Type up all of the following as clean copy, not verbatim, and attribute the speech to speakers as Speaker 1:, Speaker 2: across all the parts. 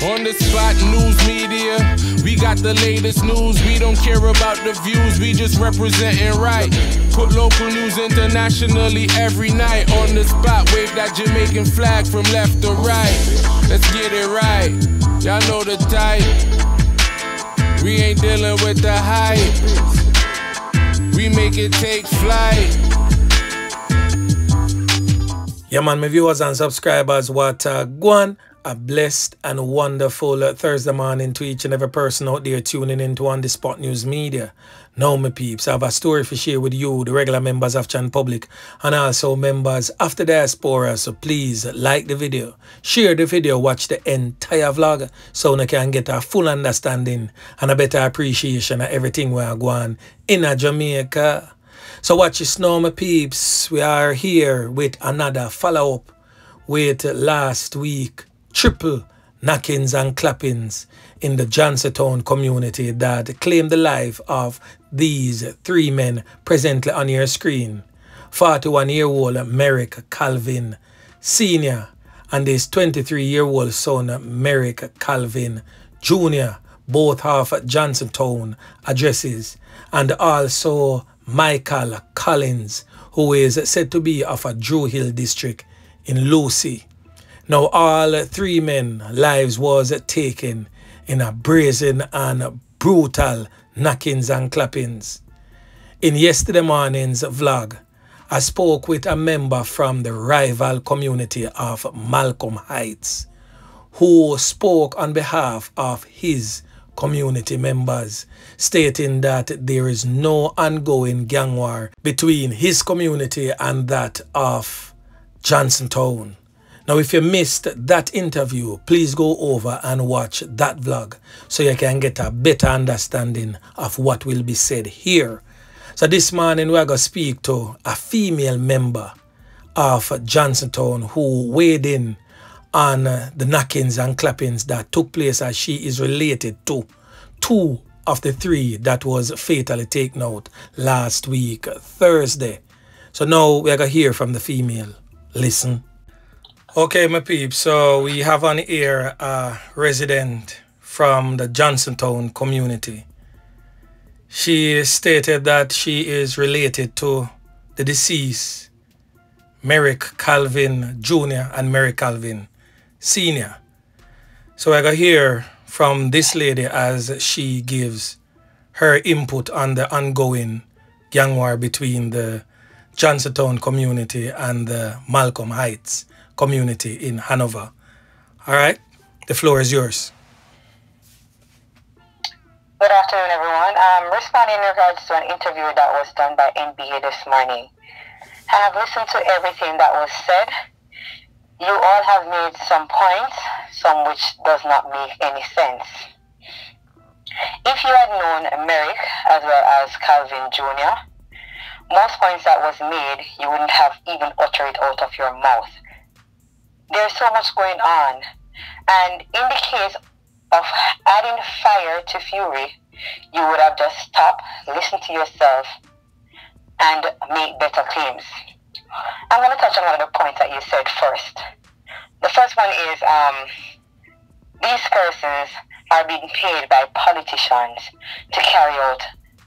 Speaker 1: On the spot news media, we got the latest news. We don't care about the views, we just representing right. Put local news internationally every night. On the spot, wave that Jamaican flag from left to right. Let's get it right, y'all know the type. We ain't dealing with the hype. We make it take flight.
Speaker 2: Yeah man, my viewers and subscribers, what go on. A blessed and wonderful Thursday morning to each and every person out there tuning into On The Spot News Media. Now, my peeps, I have a story to share with you, the regular members of Chan Public, and also members of the diaspora. So please like the video, share the video, watch the entire vlog so you can get a full understanding and a better appreciation of everything we are going in Jamaica. So watch this now, my peeps. We are here with another follow-up with last week. Triple knockings and clappings in the Johnstown community that claimed the life of these three men presently on your screen. 41-year-old Merrick Calvin Sr. and his 23-year-old son Merrick Calvin Jr. both have Johnstown addresses, and also Michael Collins, who is said to be of a Drew Hill district in Lucy. Now, all three men' lives was taken in a brazen and brutal knockings and clappings. In yesterday morning's vlog, I spoke with a member from the rival community of Malcolm Heights, who spoke on behalf of his community members, stating that there is no ongoing gang war between his community and that of Johnstown. Now, if you missed that interview, please go over and watch that vlog so you can get a better understanding of what will be said here. So this morning, we're going to speak to a female member of Johnstown who weighed in on the knockings and clappings that took place, as she is related to two of the three that was fatally taken out last week, Thursday. So now we're going to hear from the female. Listen. Okay, my peeps, so we have on here a resident from the Johnstown community. She stated that she is related to the deceased Merrick Calvin Jr. and Merrick Calvin Sr. So I got hear from this lady as she gives her input on the ongoing gang war between the Johnstown community and the Malcolm Heights community in Hanover. All right, the floor is yours.
Speaker 3: Good afternoon, everyone. I'm responding in regards to an interview that was done by NBA this morning. I have listened to everything that was said. You all have made some points, some which does not make any sense. If you had known Merrick as well as Calvin Jr., most points that was made, you wouldn't have even uttered it out of your mouth. There's so much going on, and in the case of adding fire to fury, you would have just stopped, listened to yourself, and make better claims. I'm going to touch on one of the points that you said first. The first one is these persons are being paid by politicians to carry out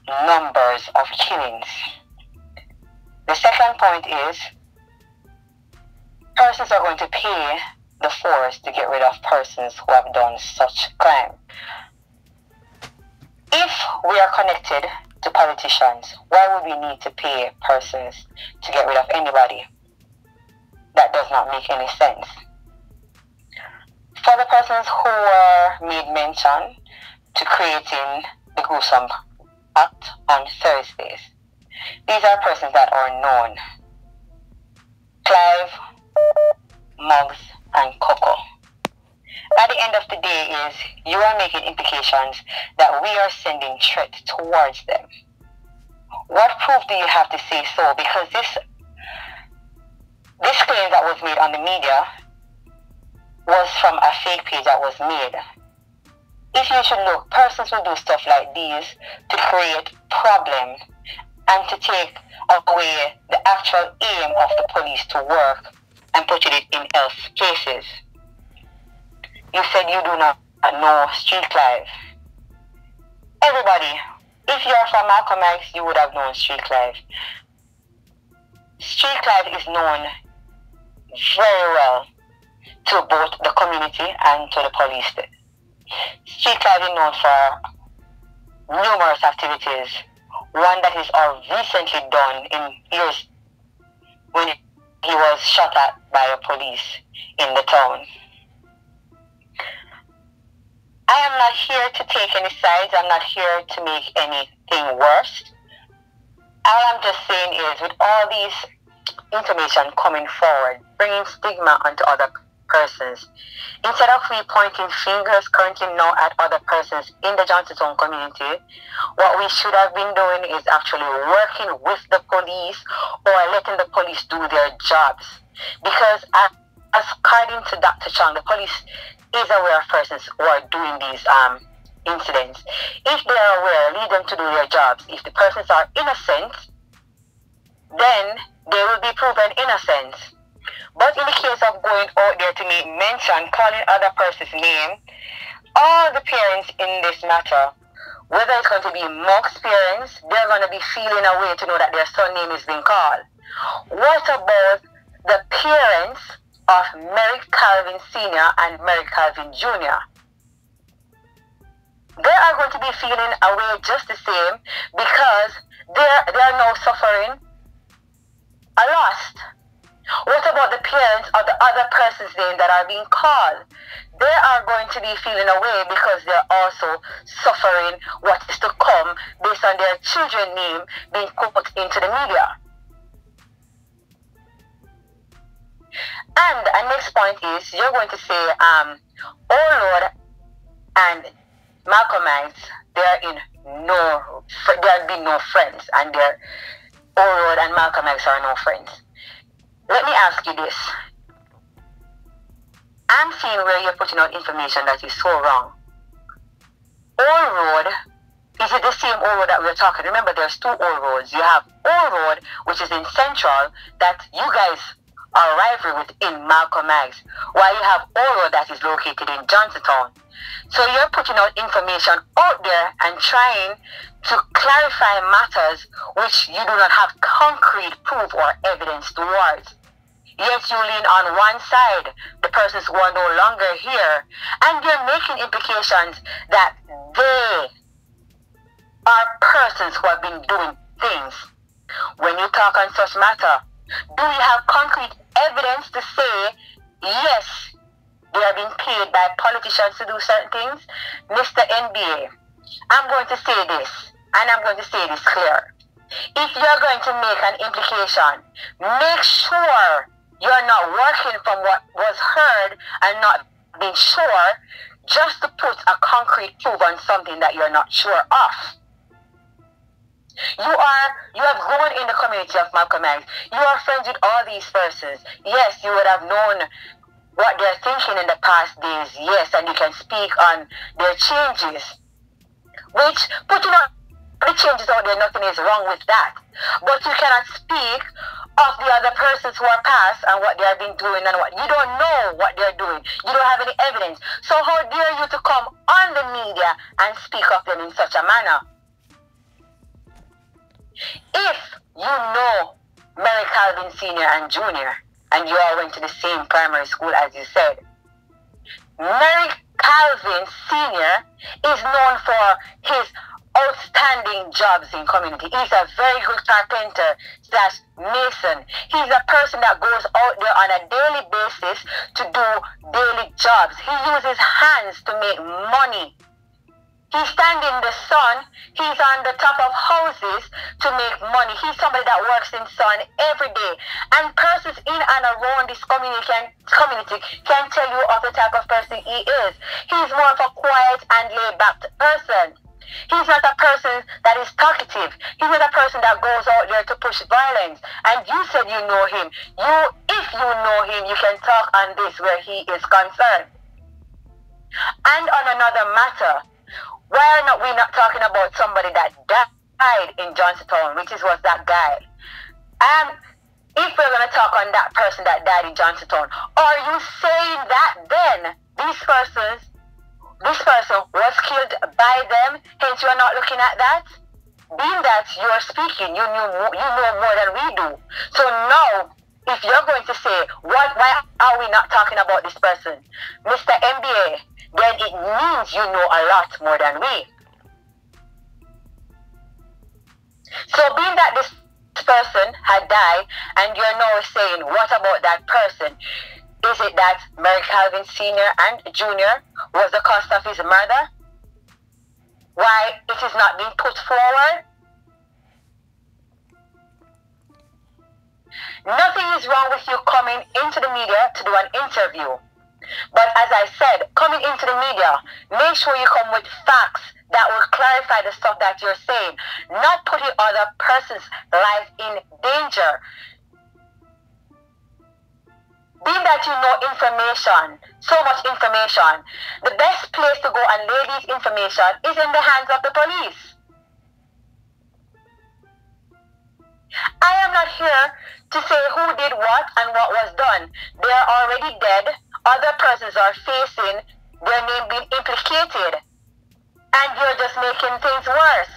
Speaker 3: numbers of killings. The second point is persons are going to pay the force to get rid of persons who have done such crime. If we are connected to politicians, why would we need to pay persons to get rid of anybody? That does not make any sense. For the persons who were made mention to creating the gruesome act on Thursdays, these are persons that are known. Clive, Muggs, and Coco. At the end of the day is you are making implications that we are sending threat towards them. What proof do you have to say so? Because this claim that was made on the media was from a fake page that was made. If you should look, persons will do stuff like these to create problems and to take away the actual aim of the police to work and put it in else places. you said you do not know Street Clive. Everybody, if you're from Malcolm X, you would have known Street Clive. Street Clive is known very well to both the community and to the police. Street Clive is known for numerous activities. One that is recently done in years when he was shot at by a police in the town. I am not here to take any sides. I'm not here to make anything worse. All I'm just saying is, with all these information coming forward, bringing stigma onto other persons, instead of we pointing fingers currently now at other persons in the Johnstown community, what we should have been doing is actually working with the police or letting the police do their jobs. Because as according to Dr. Chang, the police is aware of persons who are doing these incidents. If they are aware, lead them to do their jobs. If the persons are innocent, then they will be proven innocent. But in the case of going out there to make mention, calling other person's name, all the parents in this matter, whether it's going to be Mock's parents, they're going to be feeling a way to know that their son name is being called. What about the parents of Merrick Calvin Sr. and Merrick Calvin Jr.? They are going to be feeling a way just the same, because they are now suffering a loss. What about the parents of the other person's name that are being called? They are going to be feeling away because they're also suffering what is to come based on their children's name being put into the media. And the next point is, you're going to say, Lord and Malcolm X, there have been no friends, and Lord and Malcolm X are no friends. Let me ask you this. I'm seeing where you're putting out information that is so wrong. Old Road, is it the same Old Road that we're talking? Remember, there's two Old Roads. You have Old Road, which is in Central, that you guys are rivalry within Malcolm X, while you have Old Road that is located in Johnstown. So you're putting out information out there and trying to clarify matters which you do not have concrete proof or evidence towards. Yet you lean on one side, the persons who are no longer here, and you're making implications that they are persons who have been doing things. When you talk on such matter, do you have concrete evidence to say, yes, they are being paid by politicians to do certain things? Mr. NBA, I'm going to say this, and I'm going to say this clear. If you're going to make an implication, make sure you're not working from what was heard and not being sure just to put a concrete proof on something that you're not sure of. You have grown in the community of Malcolm X. You are friends with all these persons. Yes, you would have known what they're thinking in the past days. Yes, and you can speak on their changes. Which, putting on the changes out there, nothing is wrong with that. But you cannot speak of the other persons who are past and what they have been doing and what. You don't know what they're doing. You don't have any evidence. So how dare you to come on the media and speak of them in such a manner? If you know Mary Calvin Sr. and Jr., and you all went to the same primary school as you said, Mary Calvin Sr. is known for his outstanding jobs in community. He's a very good carpenter / mason. He's a person that goes out there on a daily basis to do daily jobs. He uses hands to make money. He stands in the sun. He's on the top of houses to make money. He's somebody that works in sun every day. And persons in and around this community can tell you of the type of person he is. He's more of a quiet and laid-back person. He's not a person that is talkative. He's not a person that goes out there to push violence. And you said you know him. If you know him, you can talk on this where he is concerned. And on another matter, why are we not talking about somebody that died in Johnstown, which was that guy? And if we're going to talk on that person that died in Johnstown, are you saying that then this person was killed by them, hence you are not looking at that. Being that you are speaking, you know more than we do. So now, if you're going to say, why are we not talking about this person, Mr. MBA, then it means you know a lot more than we. So being that this person had died, and you're now saying, what about that person? Is it that Mary Calvin Sr. and Jr. was the cause of his murder? Why it is not being put forward? Nothing is wrong with you coming into the media to do an interview. But as I said, coming into the media, make sure you come with facts that will clarify the stuff that you're saying, not putting other person's life in danger. Being that you know information, so much information, the best place to go and lay this information is in the hands of the police. I am not here to say who did what and what was done. They are already dead. Other persons are facing their name being implicated. And you're just making things worse.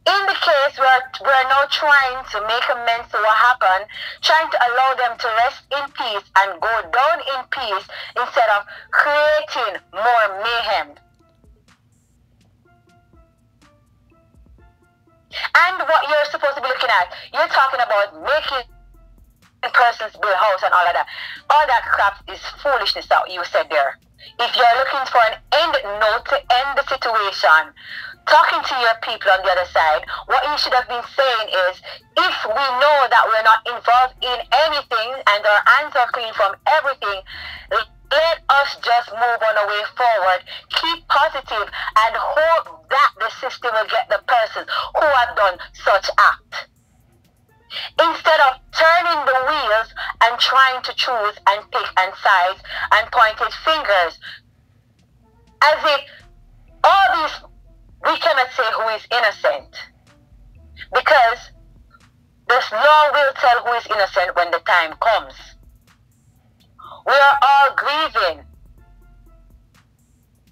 Speaker 3: In the case where we're now trying to make amends to what happened, trying to allow them to rest in peace and go down in peace instead of creating more mayhem. And what you're supposed to be looking at, you're talking about making persons build house and all of that. All that crap is foolishness that you said there. If you're looking for an end note to end the situation, talking to your people on the other side, what you should have been saying is, if we know that we're not involved in anything and our hands are clean from everything, let us just move on a way forward, keep positive, and hope that the system will get the persons who have done such act. Instead of turning the wheels and trying to choose and pick and size and pointed fingers, as if all these, we cannot say who is innocent, because the law will tell who is innocent when the time comes. We are all grieving.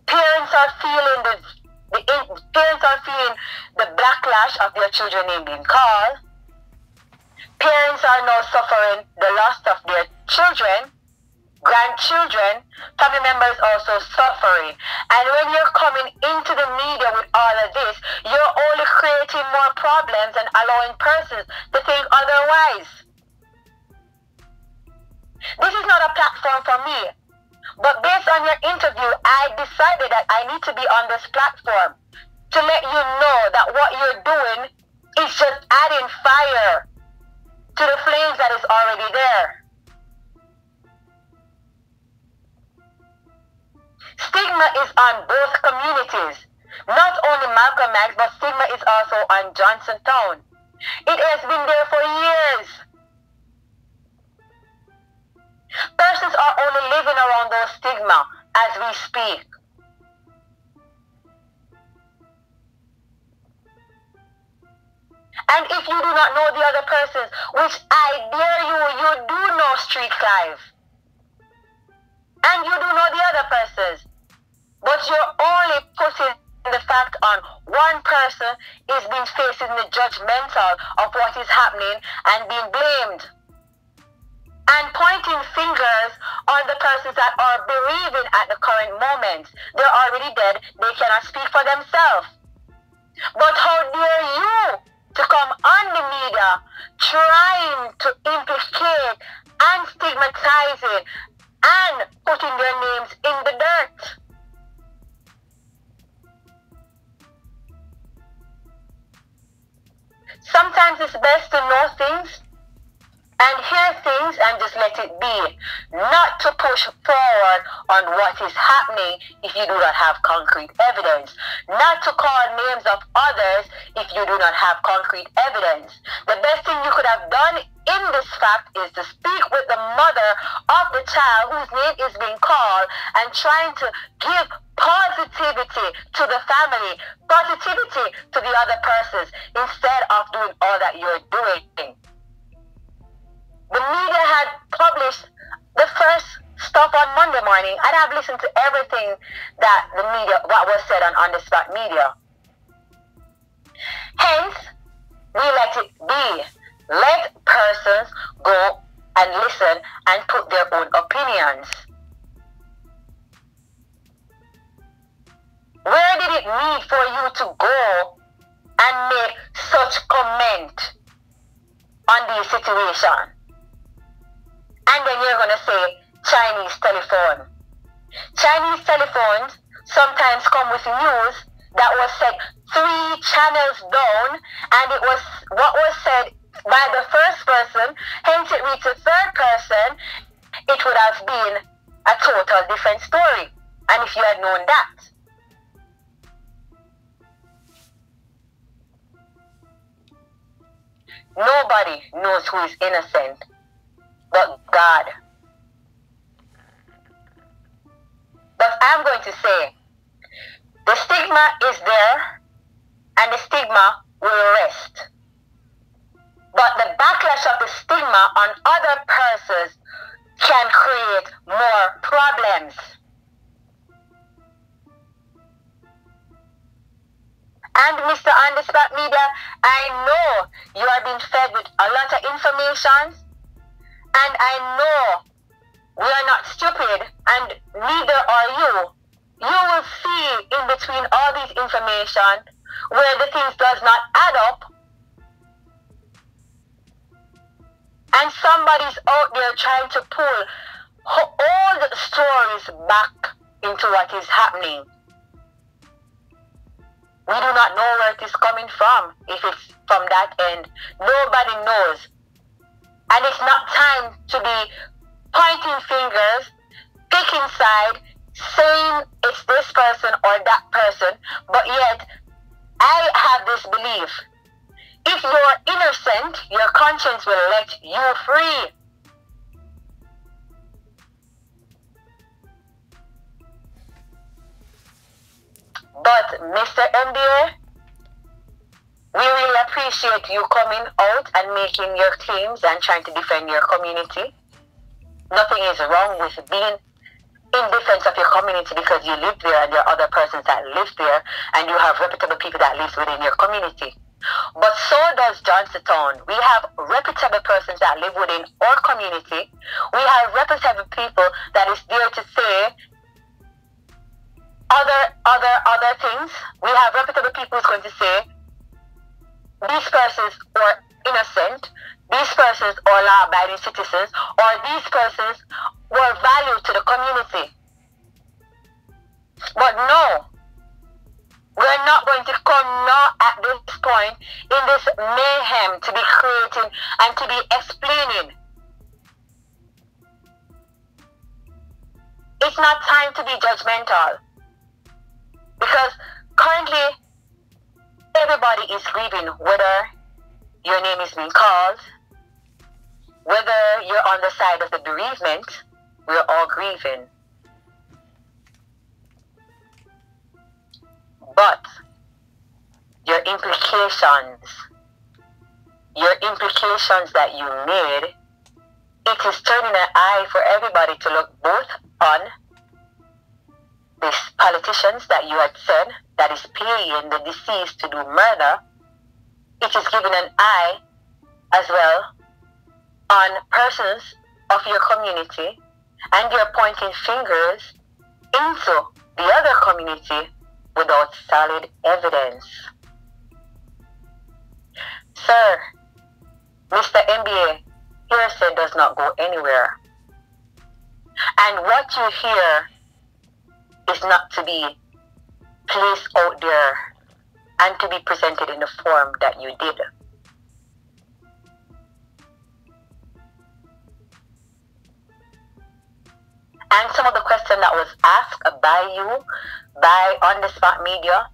Speaker 3: Parents are feeling the backlash of their children name being called. Parents are now suffering the loss of their children, grandchildren, family members also suffering. And when you're coming into the media with all of this, you're only creating more problems and allowing persons to think otherwise. This is not a platform for me. But based on your interview, I decided that I need to be on this platform to let you know that what you're doing is just adding fire to the flames that is already there. Stigma is on both communities. Not only Malcolm X, but stigma is also on Johnstown. It has been there for years. Persons are only living around those stigma as we speak. And if you do not know the other persons, which I dare you, you do know street life. And you do know the other persons. But you're only putting the fact on one person is being facing the judgmental of what is happening and being blamed. And pointing fingers on the persons that are bereaving at the current moment. They're already dead. They cannot speak for themselves. But how dare you to come on the media trying to implicate and stigmatizing and putting their names in the dirt. Sometimes it's best to know things and hear things and just let it be. Not to push forward on what is happening if you do not have concrete evidence. Not to call names of others if you do not have concrete evidence. The best thing you could have done in this fact is to speak with the mother of the child whose name is being called and trying to give positivity to the family, positivity to the other persons instead of doing all that you're doing. The media had published the first stuff on Monday morning, and I've listened to everything that the media, what was said on the spot media. Hence, we let it be. Let persons go and listen and put their own opinions. Where did it need for you to go and make such comment on the situation? And then you're going to say Chinese telephone. Chinese telephones sometimes come with news that was said 3 channels down, and it was what was said by the first person, hence it reached the third person, it would have been a total different story. And if you had known that. Nobody knows who is innocent but God. But I'm going to say, the stigma is there, and the stigma will rest. But the backlash of the stigma on other persons can create more problems. And Mr. On the Spot Media, I know you are being fed with a lot of information, and I know we are not stupid, and neither are you. You will see in between all these information where the things does not add up, and somebody's out there trying to pull all the stories back into what is happening. We do not know where it is coming from. If it's from that end, nobody knows. And it's not time to be pointing fingers, picking side, saying it's this person or that person, but yet I have this belief. If you're innocent, your conscience will let you free. But Mr. MBA, we really appreciate you coming out and making your claims and trying to defend your community. Nothing is wrong with being in defense of your community because you live there and there are other persons that live there and you have reputable people that live within your community. But so does Johnstown. We have reputable persons that live within our community. We have reputable people that is there to say other things. We have reputable people who's going to say these persons are innocent, these persons are law-abiding citizens, or these persons were valued to the community. But no, we're not going to come now at this point in this mayhem to be creating and to be explaining. It's not time to be judgmental. Because currently, everybody is grieving, whether your name is being called, whether you're on the side of the bereavement, we're all grieving. But your implications that you made, it is turning an eye for everybody to look both on these politicians that you had said that is paying the deceased to do murder. It is giving an eye as well on persons of your community, and you're pointing fingers into the other community without solid evidence. Sir, Mr. MBA, hearsay does not go anywhere. And what you hear is not to be placed out there and to be presented in the form that you did. And some of the question that was asked by you, by On the Spot Media,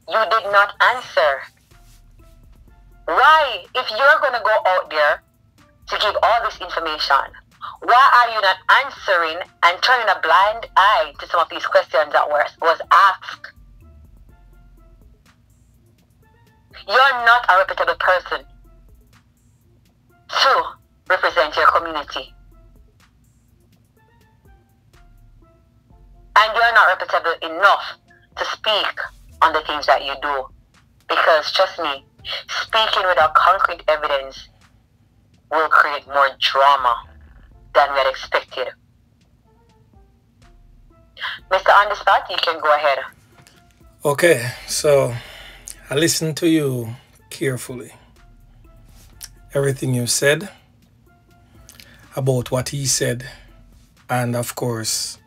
Speaker 3: you did not answer. Why, if you're going to go out there to give all this information, why are you not answering and turning a blind eye to some of these questions that was asked? You're not a reputable person to represent your community. And you're not reputable enough to speak on the things that you do. Because, trust me, speaking without concrete evidence will create more drama than we had expected. Mr. On the spot, you can go ahead.
Speaker 2: Okay, so I listened to you carefully. Everything you said about what he said, and of course,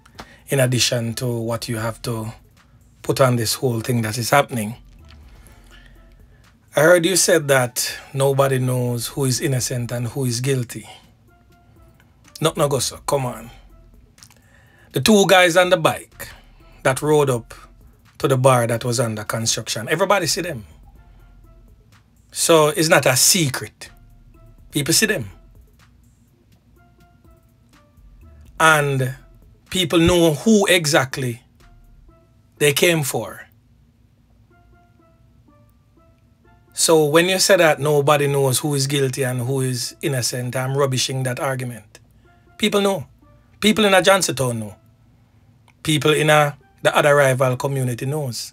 Speaker 2: in addition to what you have to put on this whole thing that is happening. I heard you said that nobody knows who is innocent and who is guilty. No, go so, come on. The two guys on the bike that rode up to the bar that was under construction, everybody see them. So it's not a secret. People see them. And people know who exactly they came for. So when you say that nobody knows who is guilty and who is innocent, I'm rubbishing that argument. People know. People in a Johnstown know. People in the other rival community knows.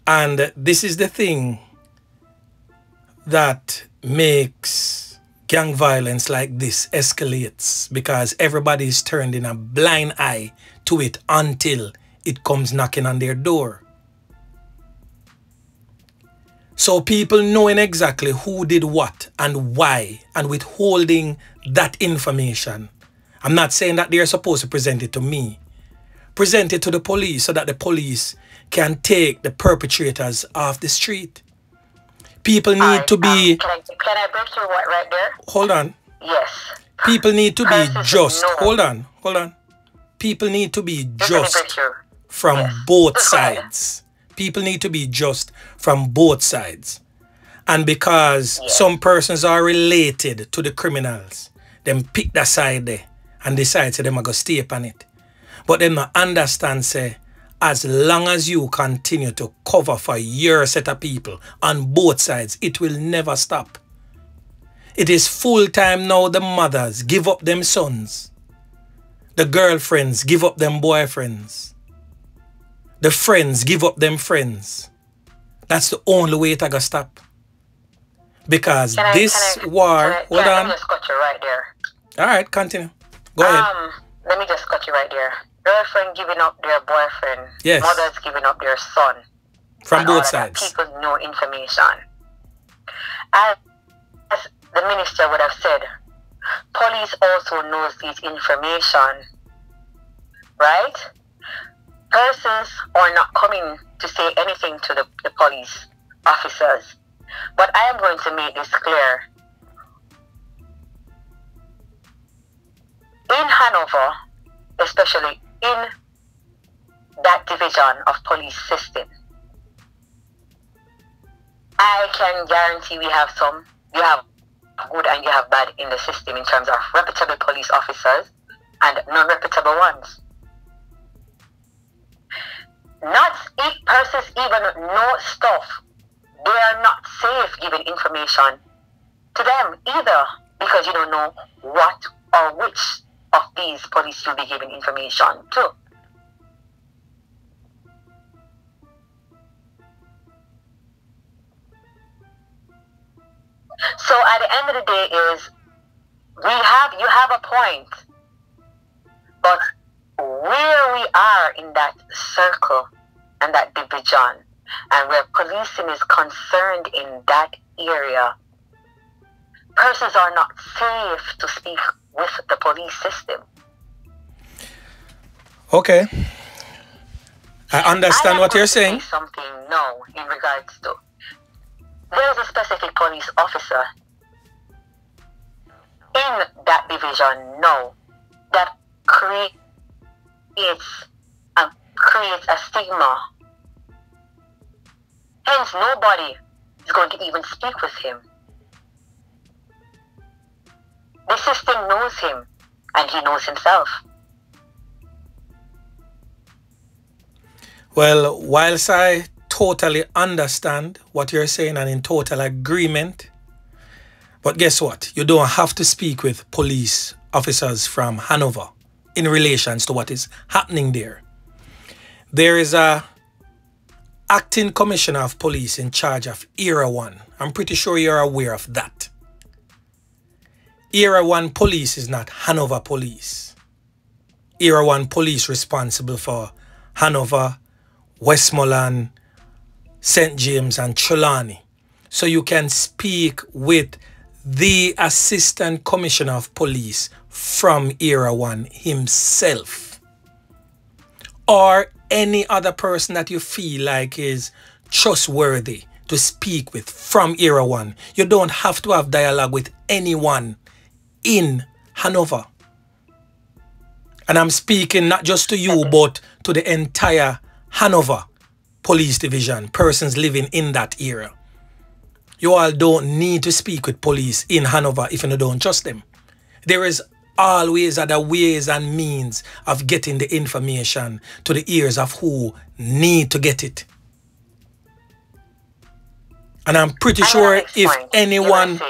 Speaker 2: And this is the thing that makes gang violence like this escalates, because everybody is turned in a blind eye to it until it comes knocking on their door. So people knowing exactly who did what and why and withholding that information. I'm not saying that they're supposed to present it to me. Present it to the police so that the police can take the perpetrators off the street. People need to be...
Speaker 3: Can I break your word right there?
Speaker 2: Hold on.
Speaker 3: Yes.
Speaker 2: People need to be just. Hold on. People need to be just from both sides. People need to be just from both sides. And because some persons are related to the criminals, them pick that side there and decide to them are going to stay upon it. But them not understand, say, as long as you continue to cover for your set of people on both sides, it will never stop. It is full time now the mothers give up them sons. The girlfriends give up them boyfriends. The friends give up them friends. That's the only way it gonna stop. Because this war... Hold on.
Speaker 3: Let me just cut you right there.
Speaker 2: Alright, continue. Go ahead.
Speaker 3: Let me just cut you right there. Girlfriend giving up their boyfriend.
Speaker 2: Yes.
Speaker 3: Mothers giving up their son.
Speaker 2: From both sides.
Speaker 3: People know information. As the minister would have said, police also knows this information. Right? Persons are not coming to say anything to the police officers. But I am going to make this clear. In Hanover, especially in that division of police system, I can guarantee you have good and you have bad in the system in terms of reputable police officers and non-reputable ones. Not if persons even know stuff, they are not safe giving information to them either, because you don't know what or which of these police you'll be giving information to. So at the end of the day is, you have a point, but where we are in that circle and that division, and where policing is concerned in that area, persons are not safe to speak with the police system.
Speaker 2: Okay. I understand what you're saying.
Speaker 3: Something now in regards to, there is a specific police officer in that division now that creates a stigma. Hence, nobody is going to even speak with him. The system knows him, and he knows himself.
Speaker 2: Well, whilst I totally understand what you're saying and in total agreement, but guess what? You don't have to speak with police officers from Hanover in relation to what is happening there. There is a acting commissioner of police in charge of Era 1. I'm pretty sure you're aware of that. Era 1 police is not Hanover police. Era 1 police responsible for Hanover, Westmoreland, St. James and Trelawney. So you can speak with the Assistant Commissioner of Police from Era 1 himself. Or any other person that you feel like is trustworthy to speak with from Era 1. You don't have to have dialogue with anyone in Hanover. And I'm speaking not just to you, but to the entire Hanover Police Division, persons living in that area. You all don't need to speak with police in Hanover if you don't trust them. There is always other ways and means of getting the information to the ears of who need to get it. And I'm pretty sure if anyone...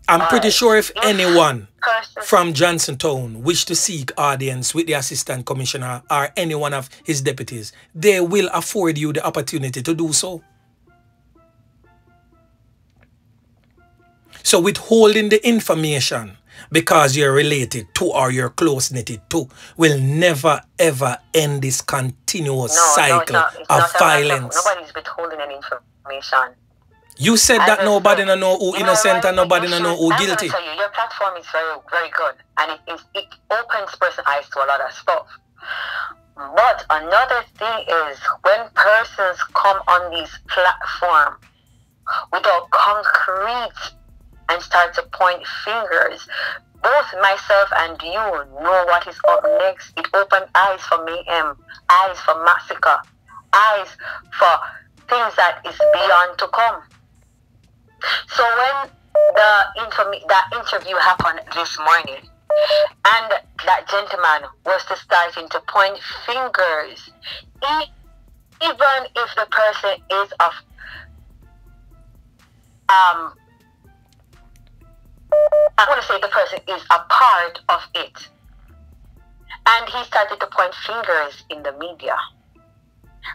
Speaker 2: I'm pretty sure if anyone from Johnsontown wish to seek audience with the Assistant Commissioner or any one of his deputies, they will afford you the opportunity to do so. So withholding the information because you're related to or you're close-knitted to will never ever end this continuous cycle of violence.
Speaker 3: Nobody's withholding any information.
Speaker 2: You said that nobody don't know who innocent and nobody don't know who guilty.
Speaker 3: I'm tell you, your platform is very, very good, and it opens person's eyes to a lot of stuff. But another thing is when persons come on these platforms without concrete and start to point fingers, both myself and you know what is up next. It opens eyes for mayhem, eyes for massacre, eyes for things that is beyond to come. So when that interview happened this morning, and that gentleman was starting to point fingers, even if the person is of I want to say the person is a part of it, and he started to point fingers in the media.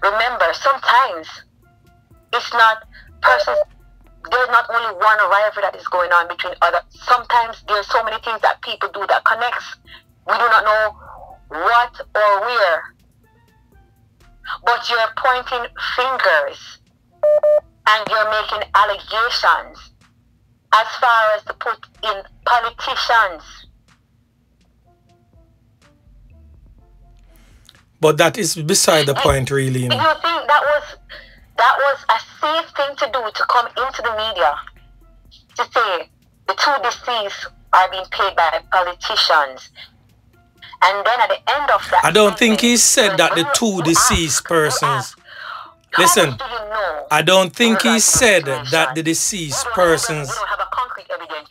Speaker 3: Remember, sometimes it's not persons. There's not only one rivalry that is going on between others. Sometimes there's so many things that people do that connects. We do not know what or where. But you're pointing fingers and you're making allegations as far as to put in politicians.
Speaker 2: But that is beside the point, really.
Speaker 3: Do you think that was a safe thing to do, to come into the media to say the two deceased are being paid by politicians? And then at the end of that,
Speaker 2: I don't think he said that the two deceased persons. Listen, I don't think he said that the deceased persons.
Speaker 3: We don't have a concrete evidence.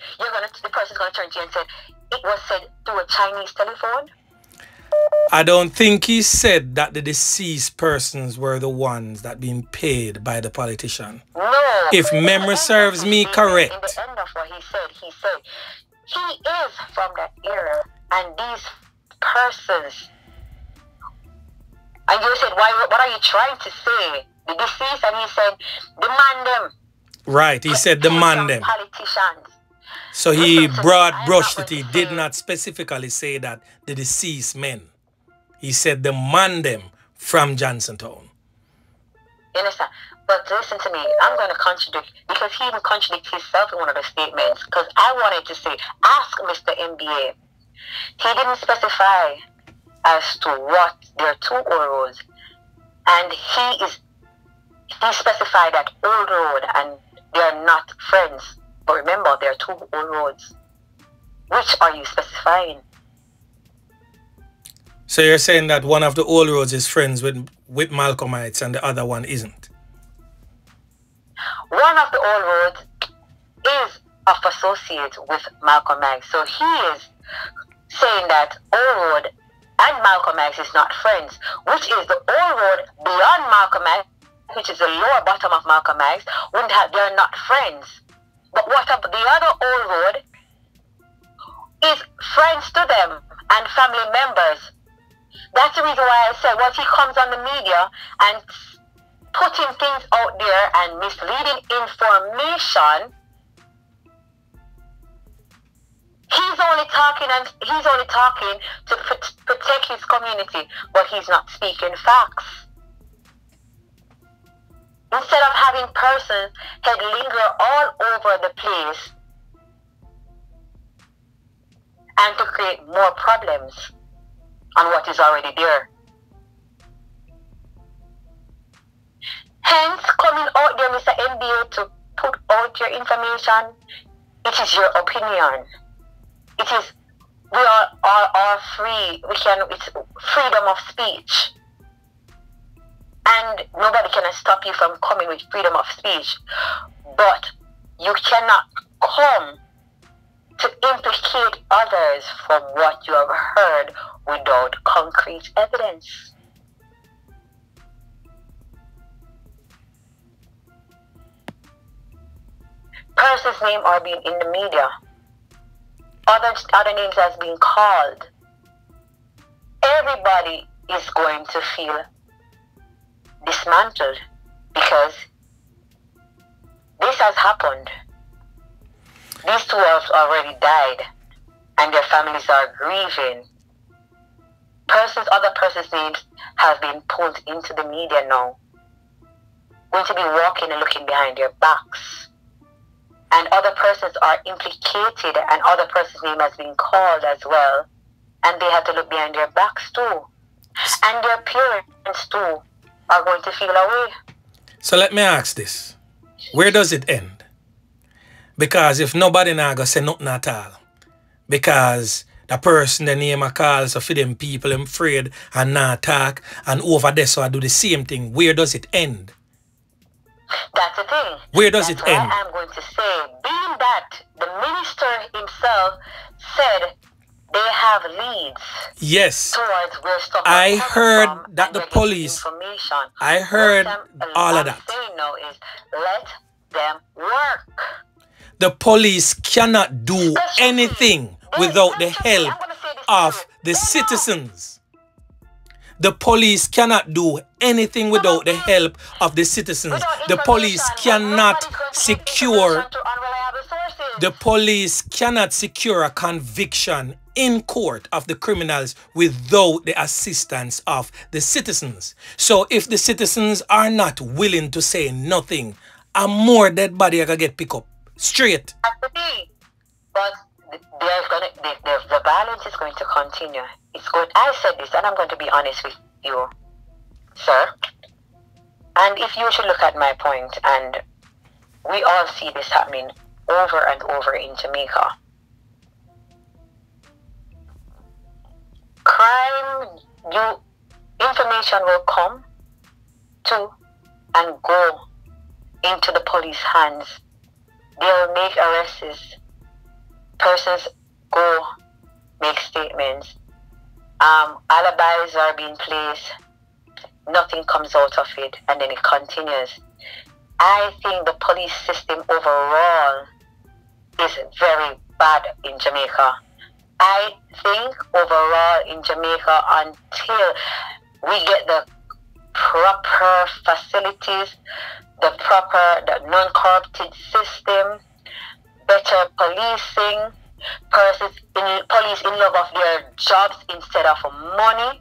Speaker 3: The person's going to turn to you and say it was said through a Chinese telephone.
Speaker 2: I don't think he said that the deceased persons were the ones that being paid by the politician.
Speaker 3: No.
Speaker 2: If memory serves me correct.
Speaker 3: In the end of what he said he is from that era, and these persons. And you said, what are you trying to say? The deceased, and he said, demand them.
Speaker 2: Right, he said demand them.
Speaker 3: Politicians.
Speaker 2: So he broad brushed it. He did not specifically say that the deceased men. He said demand them from Johnsontown.
Speaker 3: You understand? But listen to me. I'm going to contradict, because he even contradicted himself in one of the statements. Because I wanted to say, ask Mr. MBA. He didn't specify as to what their two old roads. And he specified that old road and they are not friends. But remember, there are two old roads. Which are you specifying?
Speaker 2: So you're saying that one of the old roads is friends with Malcolmites and the other one isn't?
Speaker 3: One of the old roads is of associate with Malcolm X. So he is saying that old road and Malcolm X is not friends, which is the old road beyond Malcolm X, which is the lower bottom of Malcolm X, they're not friends. But what of the other old road is friends to them, and family members. That's the reason why I said once he comes on the media and putting things out there and misleading information, he's only talking to protect his community, but he's not speaking facts. Instead of having persons that linger all over the place and to create more problems on what is already there. Hence, coming out there, Mr. NBA, to put out your information, it is your opinion. It is, we are free. It's freedom of speech. And nobody can stop you from coming with freedom of speech. But you cannot come to implicate others from what you have heard without concrete evidence. Person's name are being in the media. Other names has been called. Everybody is going to feel dismantled because this has happened. These two have already died and their families are grieving. Other persons' names have been pulled into the media now. Going to be walking and looking behind their backs. And other persons are implicated and other person's name has been called as well. And they have to look behind their backs too. And their parents too are going to feel away.
Speaker 2: So let me ask this. Where does it end? Because if nobody now go say nothing at all, because the person the name I call, so for them people I'm afraid and not talk, and over there so I do the same thing, where does it end?
Speaker 3: That's the thing.
Speaker 2: Where does it end?
Speaker 3: I'm going to say, being that the minister himself said they have leads.
Speaker 2: Yes.
Speaker 3: Towards where stuff
Speaker 2: I
Speaker 3: is
Speaker 2: heard
Speaker 3: from
Speaker 2: that the police. I heard all of that.
Speaker 3: What I'm saying now is let them work.
Speaker 2: The police cannot do anything without the help of the citizens. The police cannot do anything without the help of the citizens. The police cannot secure. The police cannot secure a conviction in court of the criminals without the assistance of the citizens. So if the citizens are not willing to say nothing, a more dead body can get picked up straight.
Speaker 3: But the violence is going to continue. It's good. I said this, and I'm going to be honest with you, sir. And if you should look at my point, and we all see this happening over and over in Jamaica. Crime, information will come to and go into the police hands. They'll make arrests. Persons go make statements. Alibis are being placed. Nothing comes out of it, and then it continues. I think the police system overall is very bad in Jamaica. I think overall in Jamaica, until we get the proper facilities, the non-corrupted system, better policing, police in love of their jobs instead of money,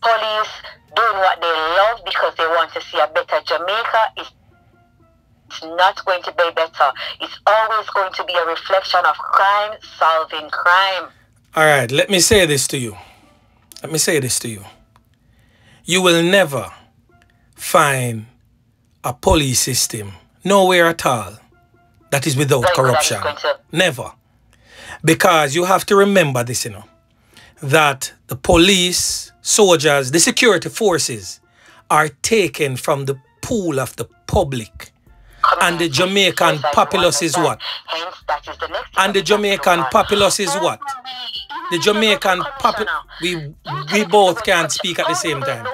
Speaker 3: police doing what they love because they want to see a better Jamaica, it's not going to be better. It's always going to be a reflection of crime solving crime.
Speaker 2: All right, let me say this to you. You will never find a police system, nowhere at all, that is without corruption. Never. Because you have to remember this, that the police, soldiers, the security forces are taken from the pool of the public. And the Jamaican populace is what? And the Jamaican populace is what? The Jamaican populace, we both can't speak at the same time.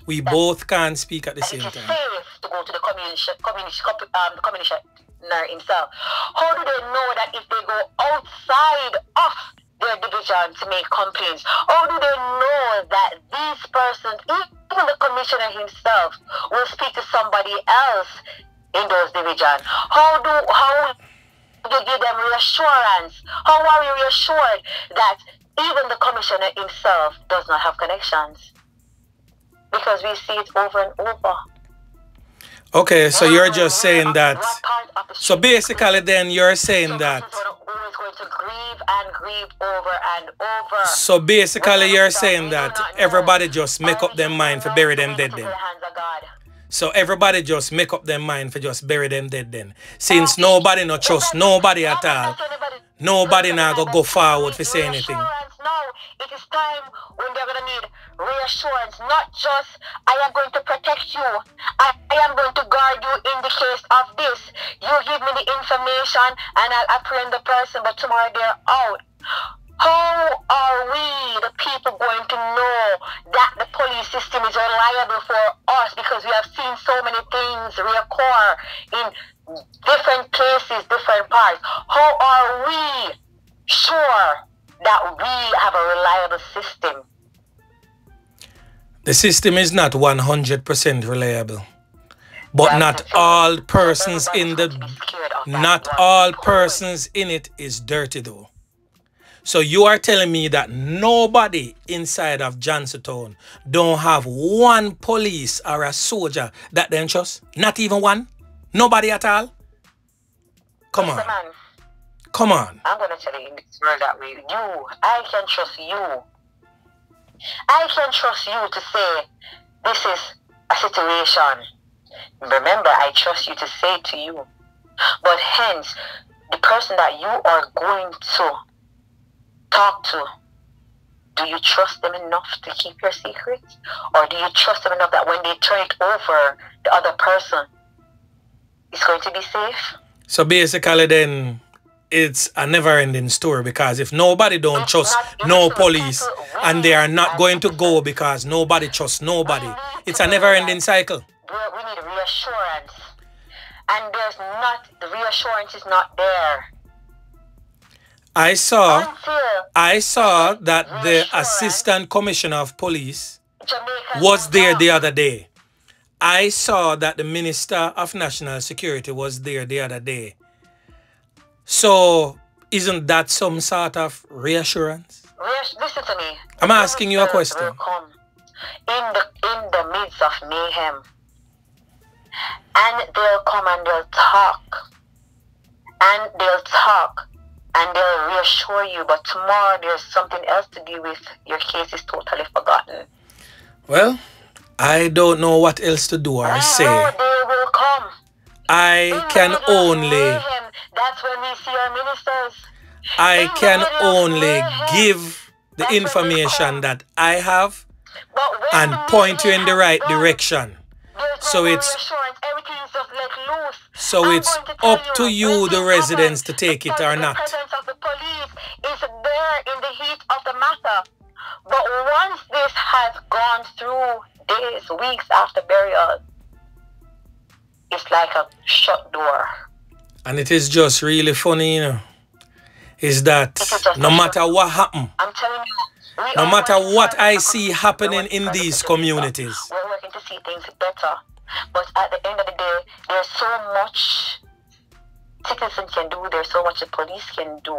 Speaker 2: We both can't speak at the same time.
Speaker 3: It's safe to go to the commissioner himself. How do they know that if they go outside of their division to make complaints? How do they know that these persons, even the commissioner himself, will speak to somebody else in those divisions? How do you give them reassurance? How are we reassured that even the commissioner himself does not have connections? Because we see it over and over.
Speaker 2: Okay, so you're just saying that. So basically, then you're saying that.
Speaker 3: Always going to grieve and grieve over and over.
Speaker 2: So basically, you're saying that everybody just make up their mind for bury them dead then. So everybody just make up their mind for just bury them dead then. Since nobody no trust nobody at all, nobody now go forward for say anything.
Speaker 3: No, it is time when they're going to need reassurance, not just, I am going to protect you, I am going to guard you in the case of this. You give me the information and I'll apprehend the person, but tomorrow they're out. How are we, the people, going to know that the police system is reliable for us? Because we have seen so many things reoccur in different places, different parts. How are we sure that we have a reliable system?
Speaker 2: The system is not 100% reliable. But not all persons in it is dirty though. So you are telling me that nobody inside of Johnstown don't have one police or a soldier that they trust? Not even one? Nobody at all? Come on. Come on.
Speaker 3: I'm going to tell you in this world that way. I can trust you. I can trust you to say, this is a situation. Remember, I trust you to say to you. But hence, the person that you are going to talk to, do you trust them enough to keep your secret? Or do you trust them enough that when they turn it over, the other person is going to be safe?
Speaker 2: So basically then, it's a never-ending story, because if nobody don't trust no police and they are not going to go because nobody trusts nobody, it's a never-ending cycle.
Speaker 3: We need reassurance, and the reassurance is not there.
Speaker 2: I saw that the assistant commissioner of police was there the other day. I saw that the minister of national security was there the other day. So, isn't that some sort of reassurance?
Speaker 3: Listen to me.
Speaker 2: I'm asking you a question.
Speaker 3: In the midst of mayhem, and they'll come and they'll talk, and they'll reassure you, but tomorrow there's something else to deal with. Your case is totally forgotten.
Speaker 2: Well, I don't know what else to do or say.
Speaker 3: They will come.
Speaker 2: I can only...
Speaker 3: That's when we see our ministers.
Speaker 2: I can only give the information that I have and point you in the right direction. So it's up to you, the residents, to take it or not.
Speaker 3: The presence of the police is there in the heat of the matter. But once this has gone through days, weeks after burial, it's like a shut door.
Speaker 2: And it is just really funny, you know, is that no matter what happens,
Speaker 3: I'm telling you,
Speaker 2: no matter what I see happening in these communities,
Speaker 3: we're working to see things better. But at the end of the day, there's so much citizens can do, there's so much the police can do.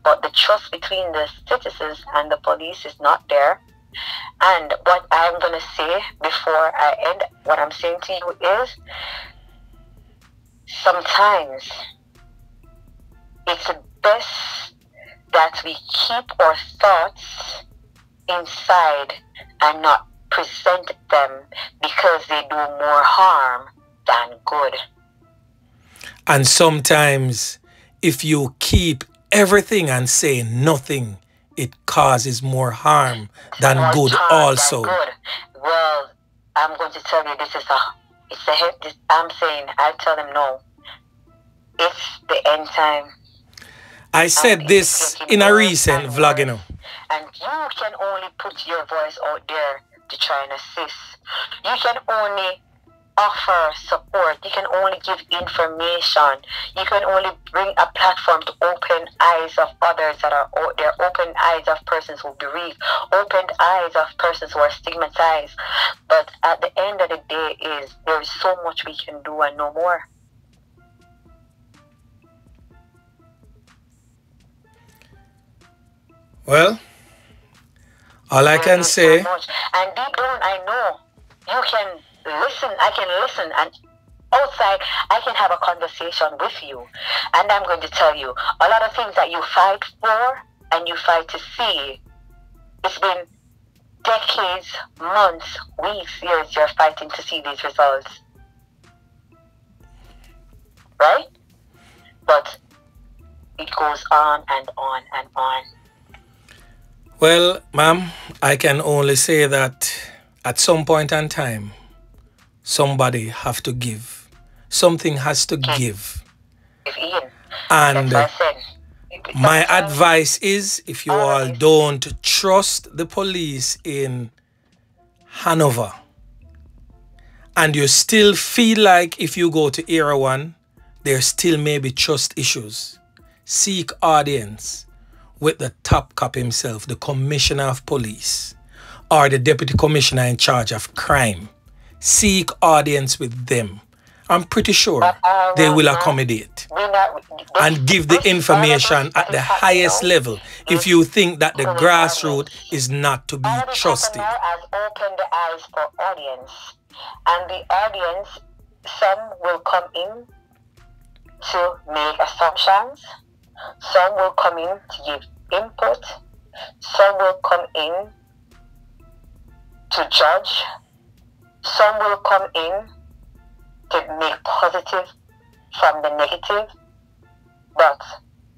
Speaker 3: But the trust between the citizens and the police is not there. And what I'm going to say before I end, what I'm saying to you is, sometimes it's best that we keep our thoughts inside and not present them, because they do more harm than good.
Speaker 2: And sometimes if you keep everything and say nothing, it causes more harm than good also.
Speaker 3: Well, I'm going to tell you, I tell them no. It's the end time.
Speaker 2: I said this in a recent vlog, you know.
Speaker 3: And you can only put your voice out there to try and assist. You can only offer support. You can only give information. You can only bring a platform to open eyes of others that are out there, open eyes of persons who bereave, open eyes of persons who are stigmatized. But at the end of the day there is so much we can do and no more.
Speaker 2: Well, all I can say...
Speaker 3: And deep down, I know you can listen. I can listen. And outside, I can have a conversation with you. And I'm going to tell you, a lot of things that you fight for and you fight to see, it's been decades, months, weeks, years, you're fighting to see these results. Right? But it goes on and on and on.
Speaker 2: Well, ma'am, I can only say that at some point in time, somebody have to give. Something has to give. And my advice is, if you all don't trust the police in Hanover, and you still feel like if you go to Era 1, there still may be trust issues, seek audience with the top cop himself, the commissioner of police, or the deputy commissioner in charge of crime. Seek audience with them. I'm pretty sure they will accommodate and give the information at the highest level if you think that the grassroots is not to be trusted.
Speaker 3: Has opened the eyes for audience, and the audience, some will come in to make assumptions. Some will come in to give input. Some will come in to judge. Some will come in to make positive from the negative. But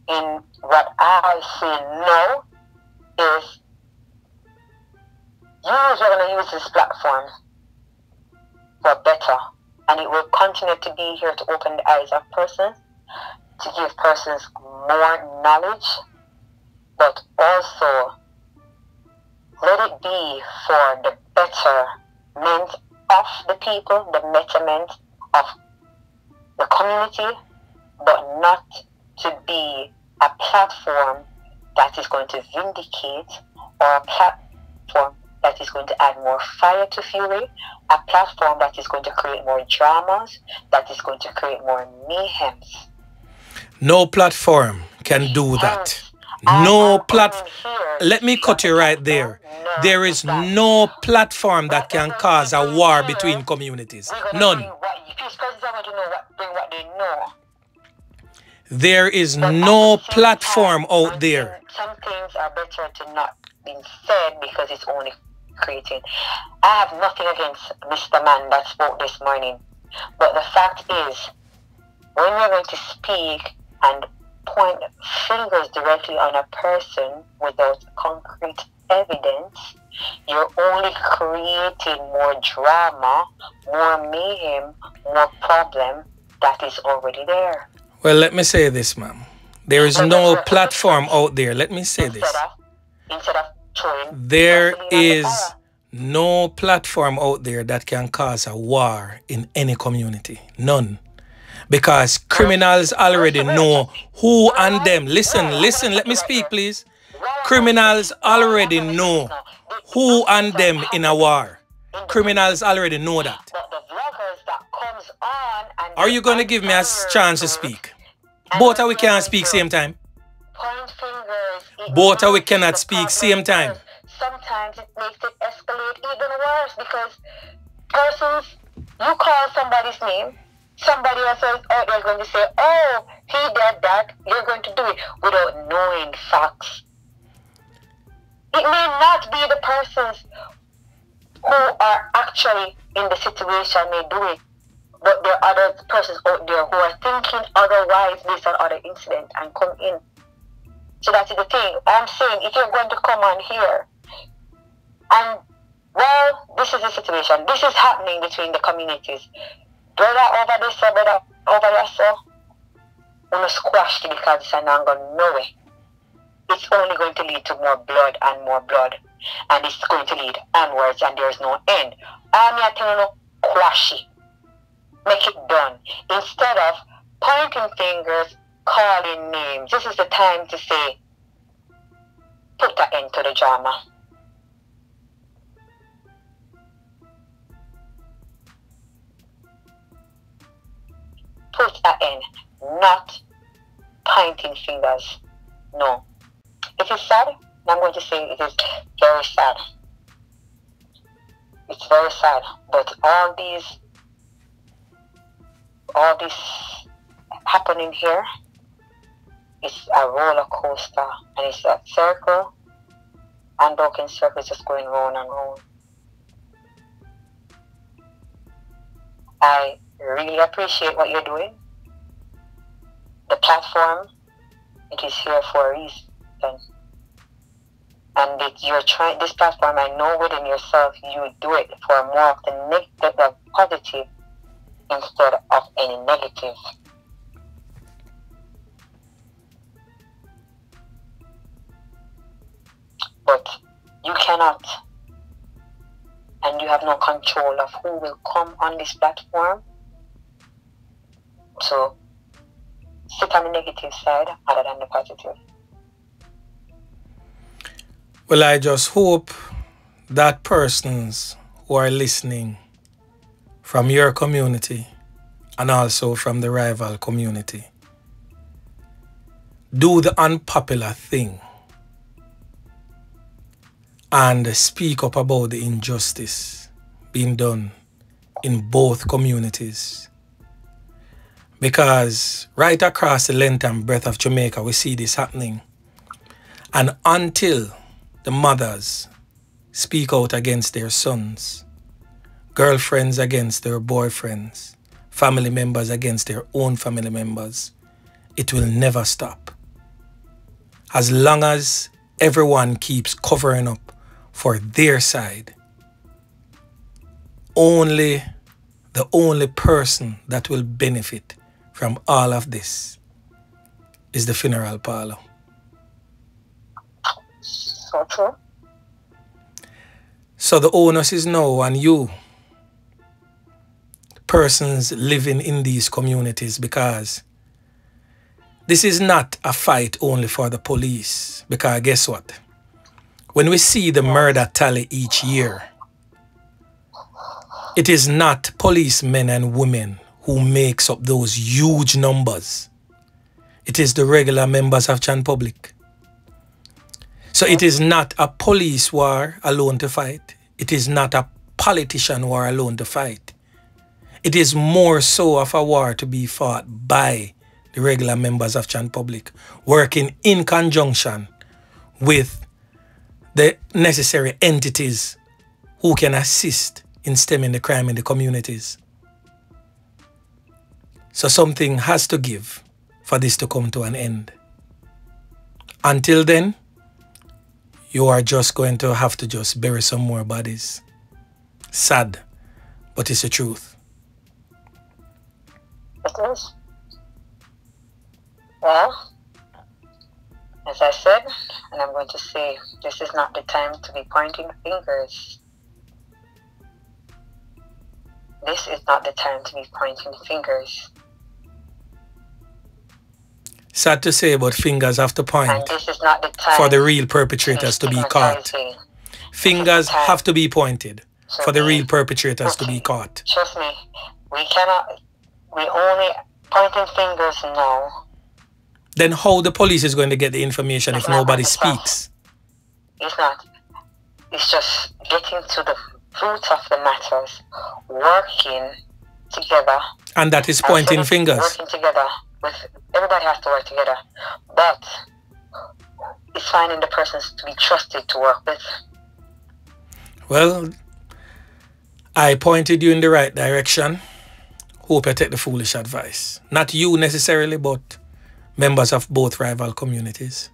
Speaker 3: in what I see now is you're going to use this platform for better. And it will continue to be here to open the eyes of persons, to give persons more knowledge, but also let it be for the betterment of the people, the betterment of the community, but not to be a platform that is going to vindicate, or a platform that is going to add more fire to fury, a platform that is going to create more dramas, that is going to create more mayhem.
Speaker 2: No platform can do that. No platform. Let me cut you right there. There is no platform that can cause a war between communities. None. There is no platform out there.
Speaker 3: Some things are better to not be said because it's only creating. I have nothing against Mr. Man that spoke this morning. But the fact is, when you're going to speak and point fingers directly on a person without concrete evidence, you're only creating more drama, more mayhem, more problem that is already there.
Speaker 2: Well, let me say this, ma'am. There is no platform out there. Let me say this. There is no platform out there that can cause a war in any community. None. Because criminals already know who and them. Listen, let me speak, please. Criminals already know who and them in a war. Criminals already know that. Are you going to give me a chance to speak? Both of we can't speak same time. Both of we cannot speak same time.
Speaker 3: Sometimes it makes it escalate even worse because persons, you call somebody's name, somebody else is out there going to say, oh, he did that, you're going to do it without knowing facts. It may not be the persons who are actually in the situation may do it, but there are other persons out there who are thinking otherwise based on other incidents and come in. So that is the thing. I'm saying if you're going to come on here and, well, this is the situation. This is happening between the communities. Brother over this, brother over there, so I'm going to squash it because it's not going to know it. It's only going to lead to more blood and more blood. And it's going to lead onwards and there's no end. I'm not telling you, quash it. Make it done. Instead of pointing fingers, calling names. This is the time to say, put an end to the drama. Put an end. Not pointing fingers. No. It is sad. I'm going to say it is very sad. It's very sad. But all this happening here is a roller coaster, and it's a circle, unbroken circle, just going round and round. I really appreciate what you're doing. The platform, it is here for a reason. And that you're trying, this platform, I know within yourself, you do it for more of the positive instead of any negative. But you cannot, and you have no control of who will come on this platform. So sit on the negative side other than the positive.
Speaker 2: Well, I just hope that persons who are listening from your community and also from the rival community do the unpopular thing and speak up about the injustice being done in both communities. Because right across the length and breadth of Jamaica, we see this happening. And until the mothers speak out against their sons, girlfriends against their boyfriends, family members against their own family members, it will never stop. As long as everyone keeps covering up for their side, the only person that will benefit from all of this is the funeral parlor.
Speaker 3: So true.
Speaker 2: So the onus is now on you, persons living in these communities, because this is not a fight only for the police. Because guess what? When we see the murder tally each year, it is not policemen and women who makes up those huge numbers. It is the regular members of Chan Public. So it is not a police war alone to fight. It is not a politician war alone to fight. It is more so of a war to be fought by the regular members of Chan Public, working in conjunction with the necessary entities who can assist in stemming the crime in the communities. So something has to give for this to come to an end. Until then, you are just going to have to just bury some more bodies. Sad, but it's the truth.
Speaker 3: It is. Well, as I said, and I'm going to say, this is not the time to be pointing fingers. This is not the time to be pointing fingers.
Speaker 2: Sad to say, but fingers have to point.
Speaker 3: And this is not the time
Speaker 2: for the real perpetrators to be caught. Fingers have to be pointed for the real perpetrators to be caught.
Speaker 3: Trust me, we only pointing fingers now.
Speaker 2: Then how the police is going to get the information if nobody speaks?
Speaker 3: It's not. It's just getting to the root of the matters, working together.
Speaker 2: And that is pointing fingers.
Speaker 3: Working together. Everybody has to work together. But it's finding the persons to be trusted to work with.
Speaker 2: Well, I pointed you in the right direction. Hope you take the foolish advice. Not you necessarily, but members of both rival communities.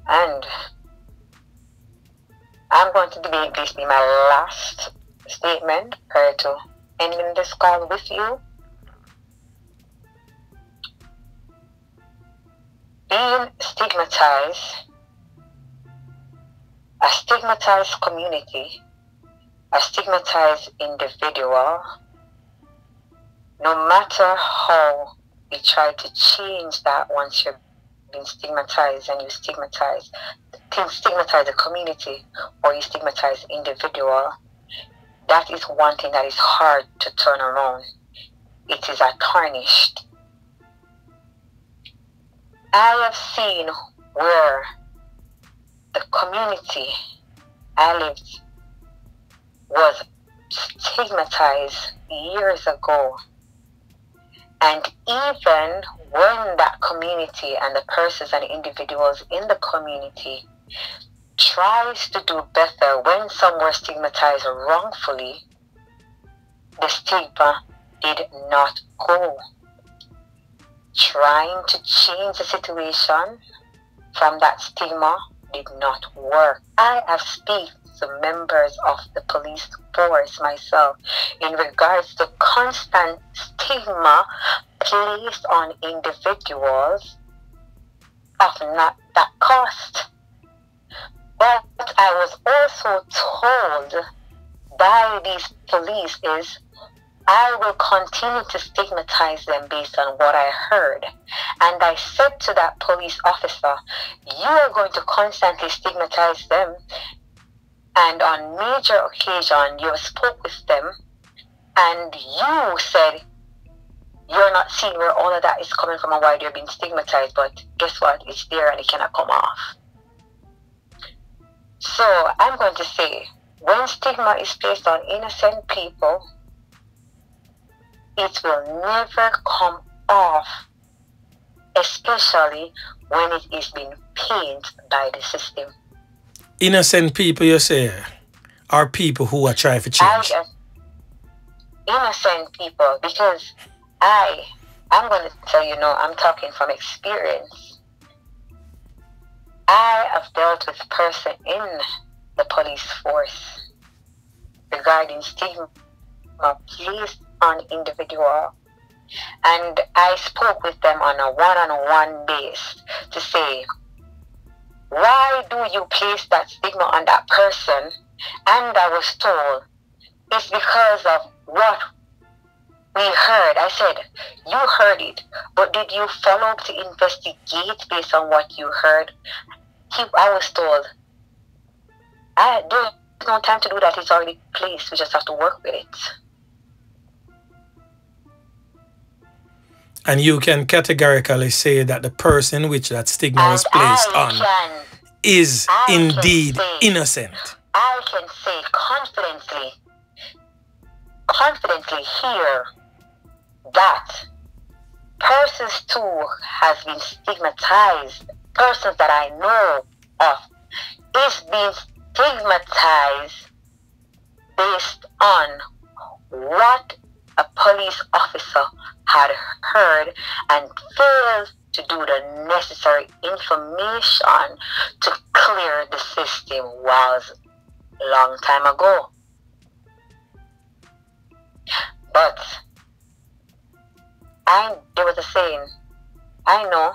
Speaker 3: And I'm going to make this be my last statement prior to ending this call with you. Being stigmatized, a stigmatized community a stigmatized individual, no matter how you try to change that once you've been stigmatized and you stigmatize the community or you stigmatize individual, that is one thing that is hard to turn around. It is a tarnished. I have seen where the community I lived was stigmatized years ago. And even when that community and the persons and individuals in the community tries to do better, when some were stigmatized wrongfully, the stigma did not go. Trying to change the situation from that stigma did not work. I have spoken to members of the police force myself in regards to constant stigma placed on individuals of not that cost. But I was also told by these police is I will continue to stigmatize them based on what I heard. And I said to that police officer, you are going to constantly stigmatize them. And on major occasion, you spoke with them and you said, you're not seeing where all of that is coming from and why they're being stigmatized. But guess what? It's there and it cannot come off. So I'm going to say, when stigma is placed on innocent people, it will never come off, especially when it is being painted by the system.
Speaker 2: Innocent people, you say, are people who are trying to change?
Speaker 3: Innocent people, because I'm going to tell you now, I'm talking from experience. I have dealt with a person in the police force regarding stigma placed on individual, and I spoke with them on a one-on-one base to say, why do you place that stigma on that person? And I was told it's because of what we heard. I said, you heard it, but did you follow up to investigate based on what you heard? I was told, there's no time to do that, it's already placed, we just have to work with it.
Speaker 2: And you can categorically say that the person which that stigma was placed on is indeed innocent.
Speaker 3: I can say confidently here that persons too has been stigmatized. Persons that I know of is being stigmatized based on what a police officer had heard and failed to do the necessary information to clear the system was a long time ago. But there was a saying, I know,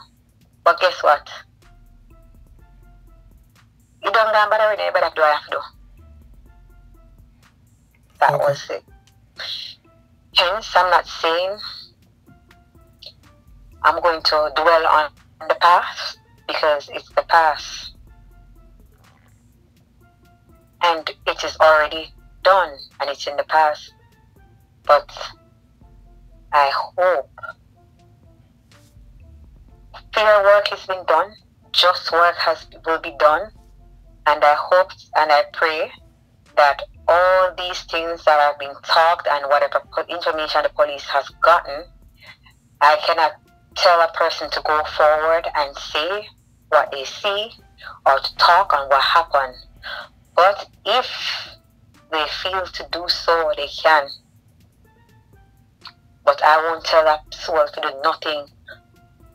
Speaker 3: but guess what? You don't know about it, but do I have to do? That was it. Hence, I'm not saying I'm going to dwell on the past, because it's the past. And it is already done, and it's in the past. But I hope fair work has been done, just work will be done, and I hope and I pray that all these things that have been talked and whatever information the police has gotten, I cannot tell a person to go forward and say what they see or to talk on what happened. But if they feel to do so, they can. But I won't tell that soul to do nothing.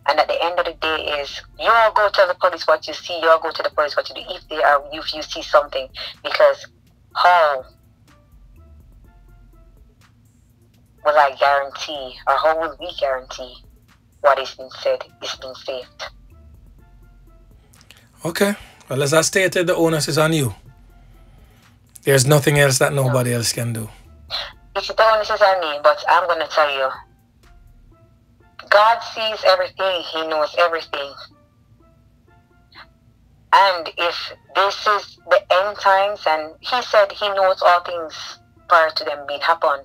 Speaker 3: And at the end of the day is, you all go tell the police what you see, you all go to the police what you do if you see something. Because how will I guarantee, or how will we guarantee what is being said is being saved?
Speaker 2: Okay. Well, as I stated, the onus is on you. There's nothing else that nobody else can do.
Speaker 3: If you don't listen to me, but I'm going to tell you, God sees everything. He knows everything. And if this is the end times, and he said he knows all things prior to them being happen.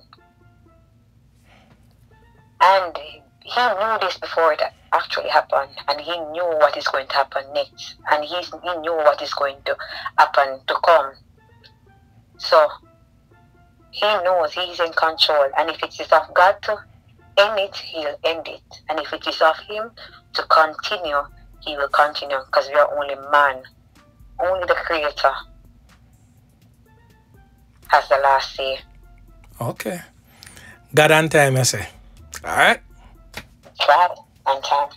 Speaker 3: And he knew this before it actually happened, and he knew what is going to happen next, and he knew what is going to happen to come. So he knows he's in control, and if it is of God to end it, he'll end it, and if it is of him to continue, he will continue, because we are only man. Only the Creator has the last say.
Speaker 2: Okay. God and time, I say. All right.
Speaker 3: God and time.